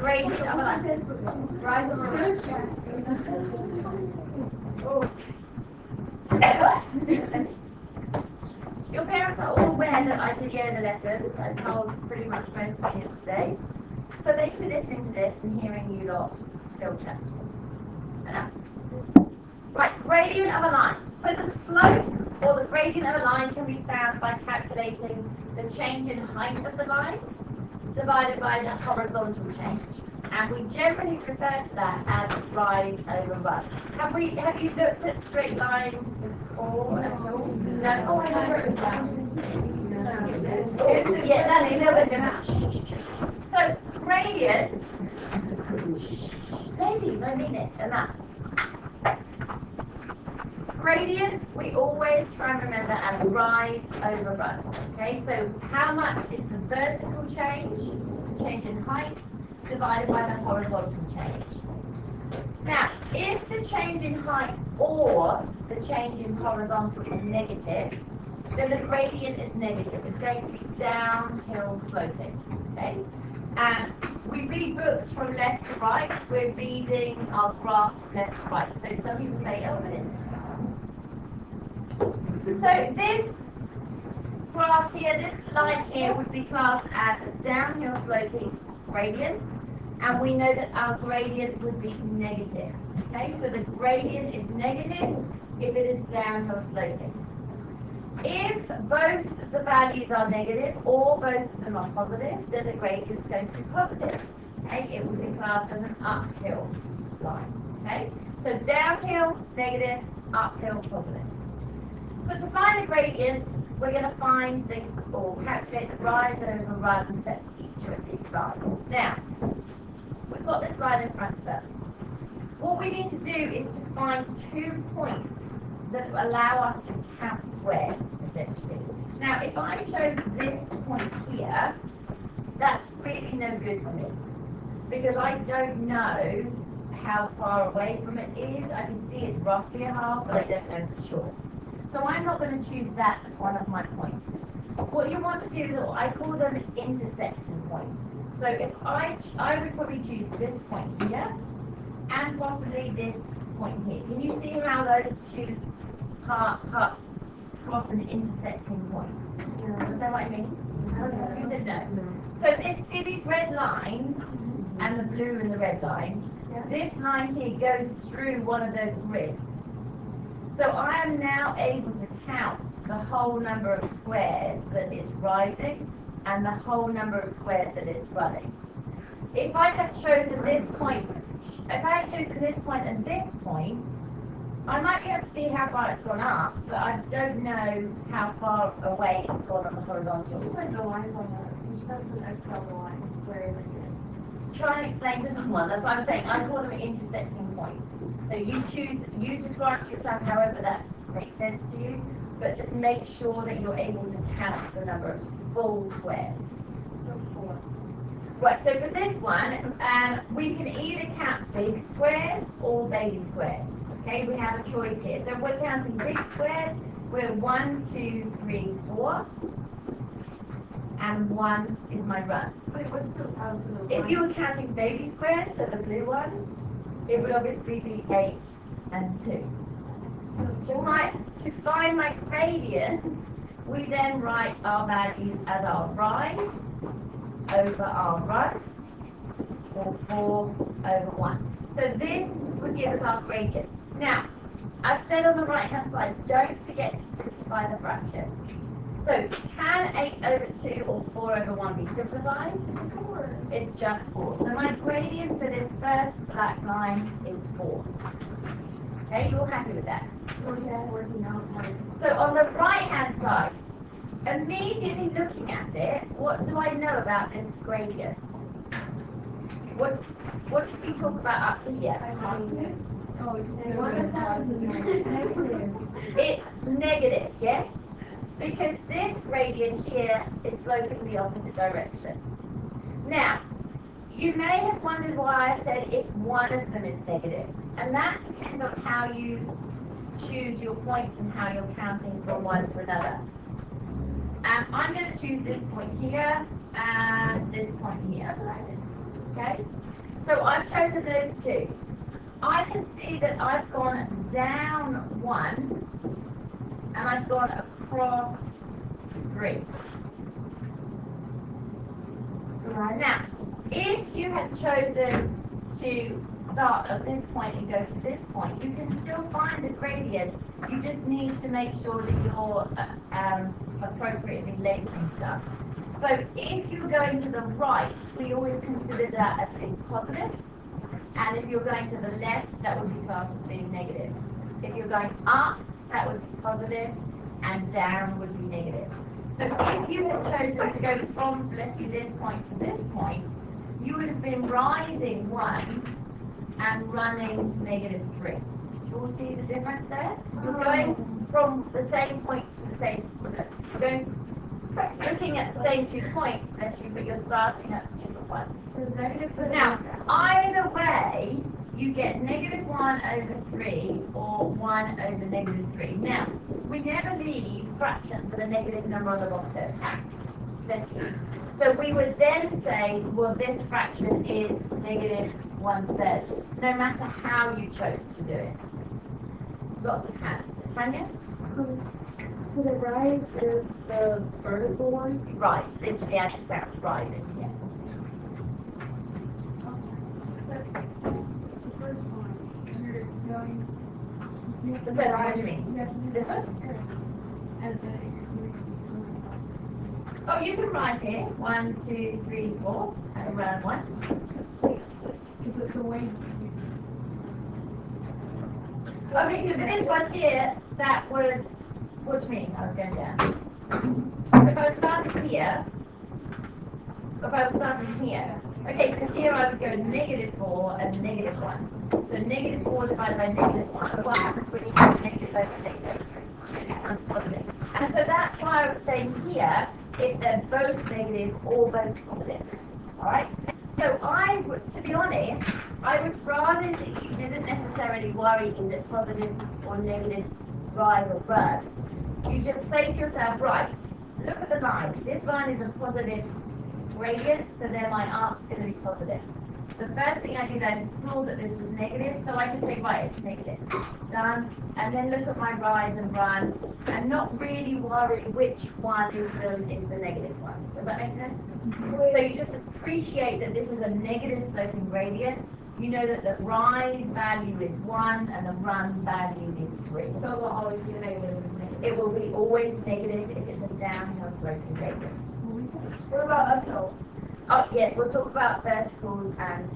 gradient of a line. Rise over Your parents are all aware that I video the lessons. I told pretty much most of you today. So they can be listening to this and hearing you lot still chat. Enough. Right, gradient of a line. So the slope or the gradient of a line can be found by calculating the change in height of the line divided by the horizontal change. And we generally refer to that as rise over run. Have you looked at straight lines before? No. Oh, I know it. Yeah, that's a little bit different. So gradients, ladies, I mean it, enough. Gradient, we always try and remember as rise over run. Okay, so how much is the vertical change, the change in height, divided by the horizontal change. Now, if the change in height or the change in horizontal is negative, then the gradient is negative. It's going to be downhill sloping. Okay? And we read books from left to right. We're reading our graph left to right. So some people say, oh, it is. So this graph here, this line here would be classed as a downhill sloping gradient. And we know that our gradient would be negative. Okay, so the gradient is negative if it is downhill sloping. If both the values are negative or both of them are positive, then the gradient is going to be positive. Okay, it would be classed as an uphill line. Okay, so downhill, negative, uphill, positive. So to find the gradient, we're going to find or calculate the rise over run for each of these lines. Now, we've got this line in front of us. What we need to do is to find 2 points that allow us to count squares, essentially. Now, if I chose this point here, that's really no good to me, because I don't know how far away from it is. I can see it's roughly a half, but I don't know for sure. So I'm not going to choose that as one of my points. What you want to do is, I call them intersecting points. So if I would probably choose this point here, and possibly this point here. Can you see how those two parts cross an intersecting point? Is that what I mean? You said no. So see these red lines, and the blue and the red lines, this line here goes through one of those grids. So I am now able to count the whole number of squares that it's rising and the whole number of squares that it's running. If I had chosen this point, and this point, I might be able to see how far it's gone up, but I don't know how far away it's gone on the horizontal. Just like the lines on the, you just have to Excel the line where they get. Try and explain to someone. That's what I'm saying. I call them intersecting points. So you describe to yourself however that makes sense to you, but just make sure that you're able to count the number of full squares. Right, so for this one, we can either count big squares or baby squares. Okay, we have a choice here. So if we're counting big squares, we're 1, 2, 3, 4. And 1 is my run. Wait, what's the If you were counting baby squares, so the blue ones, it would obviously be 8 and 2. To find my gradient, we then write our values as our rise over our run, or 4 over 1. So this would give us our gradient. Now, I've said on the right-hand side, don't forget to simplify the fraction. So, can 8 over 2 or 4 over 1 be simplified? It's just 4. So my gradient for this first black line is 4. Okay, you're happy with that? So on the right-hand side, immediately looking at it, what do I know about this gradient? What did we talk about up to here? It's negative, yes? Because this gradient here is sloping the opposite direction. Now, you may have wondered why I said if one of them is negative. And that depends on how you choose your points and how you're counting from one to another. I'm going to choose this point here and this point here. Okay? So I've chosen those two. I can see that I've gone down 1 and I've gone across 3. Right. Now, if you had chosen to start at this point and go to this point, you can still find the gradient. You just need to make sure that you're appropriately labeling stuff. So if you're going to the right, we always consider that as being positive. And if you're going to the left, that would be classed as being negative. If you're going up, that would be positive, and down would be negative. So if you had chosen to go from, bless you, this point to this point, you would have been rising 1 and running -3. Do you all see the difference there? You're going from the same point to the same, you're going, looking at the same 2 points, bless you, but you're starting at different ones. So negative. Now, either way, you get -1/3 or 1/-3. Now, we never leave fractions with a negative number on the bottom. Bless you. So we would then say, well, this fraction is -1/3, no matter how you chose to do it. Lots of hands. Tanya? So the rise is the vertical one? Right, literally as it sounds, rising, yeah. The first one, you're going. The first one, what do you mean? This one? And then Oh, you can write it. 1, 2, 3, 4, and around 1. is it the way? Okay, so for this one here, that was, what do you mean? I was going down. So if I was starting here, okay, so here I would go -4 and -1. So -4 divided by -1. What happens when you have negative over negative? It becomes positive. And so that's why I was saying here, if they're both negative or both positive. Alright? So I would, to be honest, I would rather that you didn't necessarily worry is it positive or negative, rise or burn. You just say to yourself, right, look at the line. This line is a positive gradient, so then my answer's going to be positive. The first thing I did, I saw that this was negative, so I can say, right, it's negative. Done. And then look at my rise and run, and not really worry which one is the negative one. Does that make sense? So you just appreciate that this is a negative sloping gradient. You know that the rise value is 1 and the run value is 3. So it will always be negative. It will be always negative if it's a downhill sloping gradient. What about uphill? Oh, yes, we'll talk about verticals and...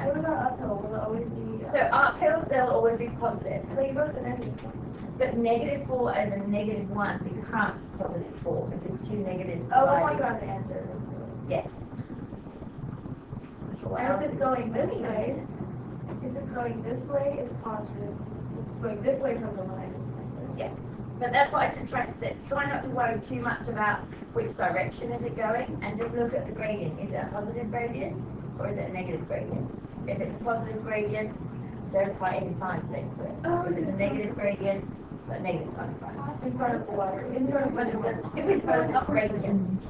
What about uphill? Will it always be? So uphills, they'll always be positive. So you wrote the negative one. But -4 over -1 becomes +4 because 2 negatives Oh, I divided. got the answer. Yes. And if it's going this way, it's positive. If it's going this way from the line, it's negative. Yes. But that's what I just stressed it. Try not to worry too much about which direction is it going, and just look at the gradient. Is it a positive gradient or is it a negative gradient? If it's a positive gradient, don't write any signs next to it. If it's a negative gradient, just put a negative sign in front. In front of the water. In front of the If it's going up gradient,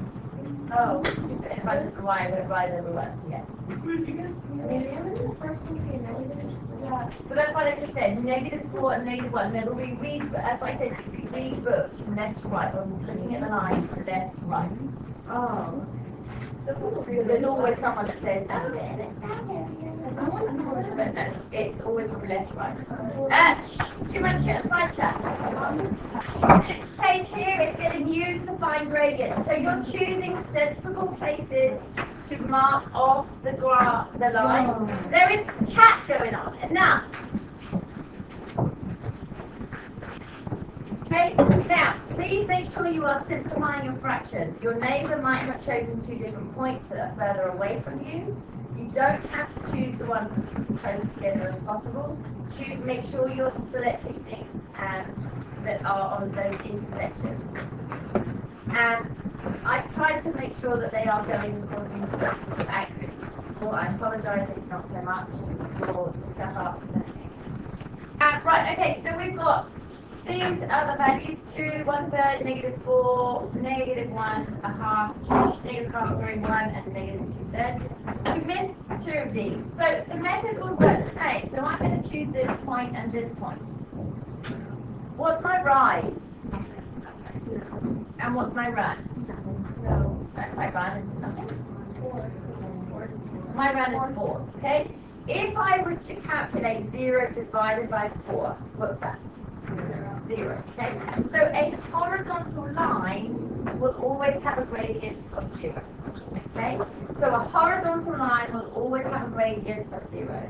Oh. if I just rise everywhere, yeah. The first one be negative? Yeah. But that's what I just said, -4 and -1. Now, we read, as I said, we read books from left to right, or looking at the lines from left to right. Oh. Because there's always someone that says, oh, yeah, that's down there. But no, it's always from left to right. Too much side chat. This page here is getting used to find gradients. So you're choosing sensible places to mark off the graph, the line. There is chat going on. Enough. Okay, now, please make sure you are simplifying your fractions. Your neighbour might have chosen 2 different points that are further away from you. You don't have to choose the ones close together as possible. Make sure you're selecting things that are on those intersections. And I've tried to make sure that they are going according to accuracy. Well, I apologise if not so much for the stuff after that. Right, okay, so we've got These are the values: 2, 1/3, -4, -1.5, -1/2, 1, and -2/3. We missed 2 of these. So the method will work the same. So I'm going to choose this point and this point. What's my rise? And what's my run? No. My run is nothing. My run is 4, okay? If I were to calculate 0 divided by 4, what's that? 0, okay? So a horizontal line will always have a gradient of 0, okay? So a horizontal line will always have a gradient of 0.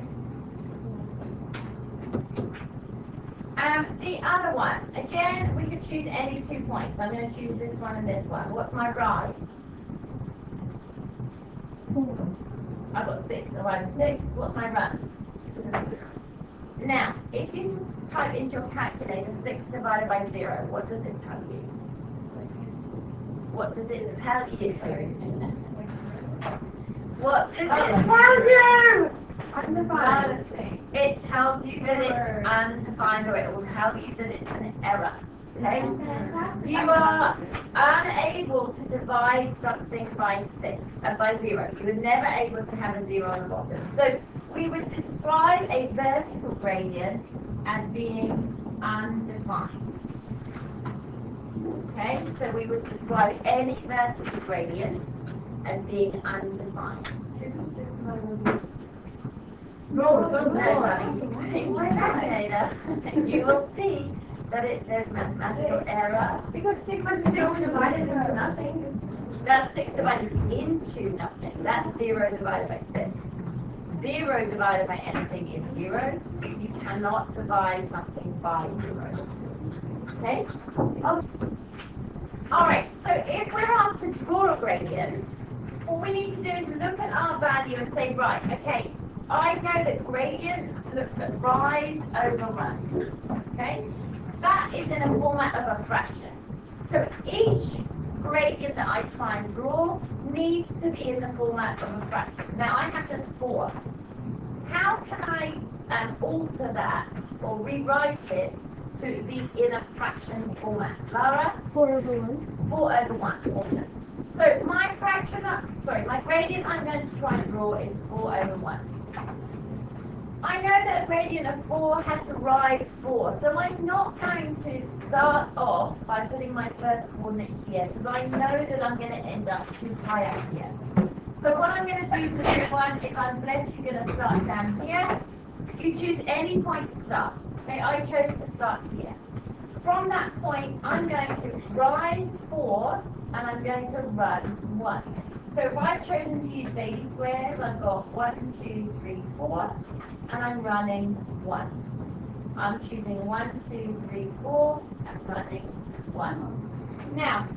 The other one, again, we could choose any 2 points. I'm going to choose this one and this one. What's my rise? I've got 6, so I'm 6. What's my run? Now, if you type into your calculator 6 divided by 0, what does it tell you? What does it tell you? What does it tell you? Undefined. It tells you that it's undefined, or it will tell you that it's an error. Okay? You are unable to divide something by 0. You are never able to have a 0 on the bottom. So we would describe a vertical gradient as being undefined. Okay? So we would describe any vertical gradient as being undefined. You will see that there's mathematical error. Because 6 divided into nothing. That's 6 divided into nothing. That's 0 divided by 6. 0 divided by anything is 0. You cannot divide something by 0. Okay? Alright, so if we're asked to draw a gradient, all we need to do is look at our value and say, right, okay, I know that gradient looks at rise over run. Okay? That is in a format of a fraction. So each gradient that I try and draw needs to be in the format of a fraction. Now I have just 4. How can I alter that or rewrite it to be in a fraction format? Lara? 4 over 1. 4 over 1. Awesome. So my my gradient I'm going to try and draw is 4 over 1. I know that a gradient of 4 has to rise 4, so I'm not going to start off by putting my first coordinate here, because I know that I'm going to end up too high up here. So what I'm going to do for this one is unless you're going to start down here, you choose any point to start. Okay, I chose to start here. From that point, I'm going to rise 4, and I'm going to run 1. So if I've chosen to use baby squares, I've got 1, 2, 3, 4, and I'm running 1. I'm choosing 1, 2, 3, 4, and running 1. Now,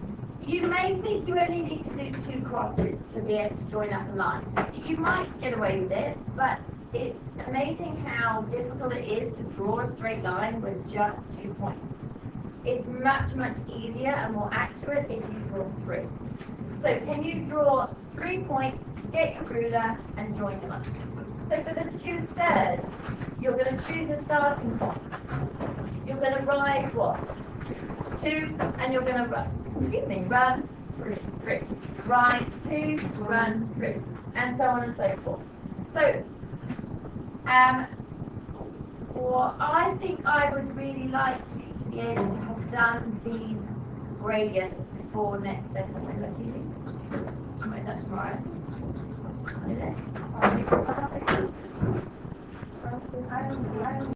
you may think you only need to do 2 crosses to be able to join up a line. You might get away with it, but it's amazing how difficult it is to draw a straight line with just 2 points. It's much, much easier and more accurate if you draw 3. So can you draw 3 points, get your ruler, and join them up? So for the 2/3, you're going to choose a starting point. You're going to rise what? 2, and you're going to run 3. Rise 2, run 3, and so on and so forth. So, I think I would really like you to be able to have done these gradients before next lesson. Let's see. Or is that tomorrow? Is it?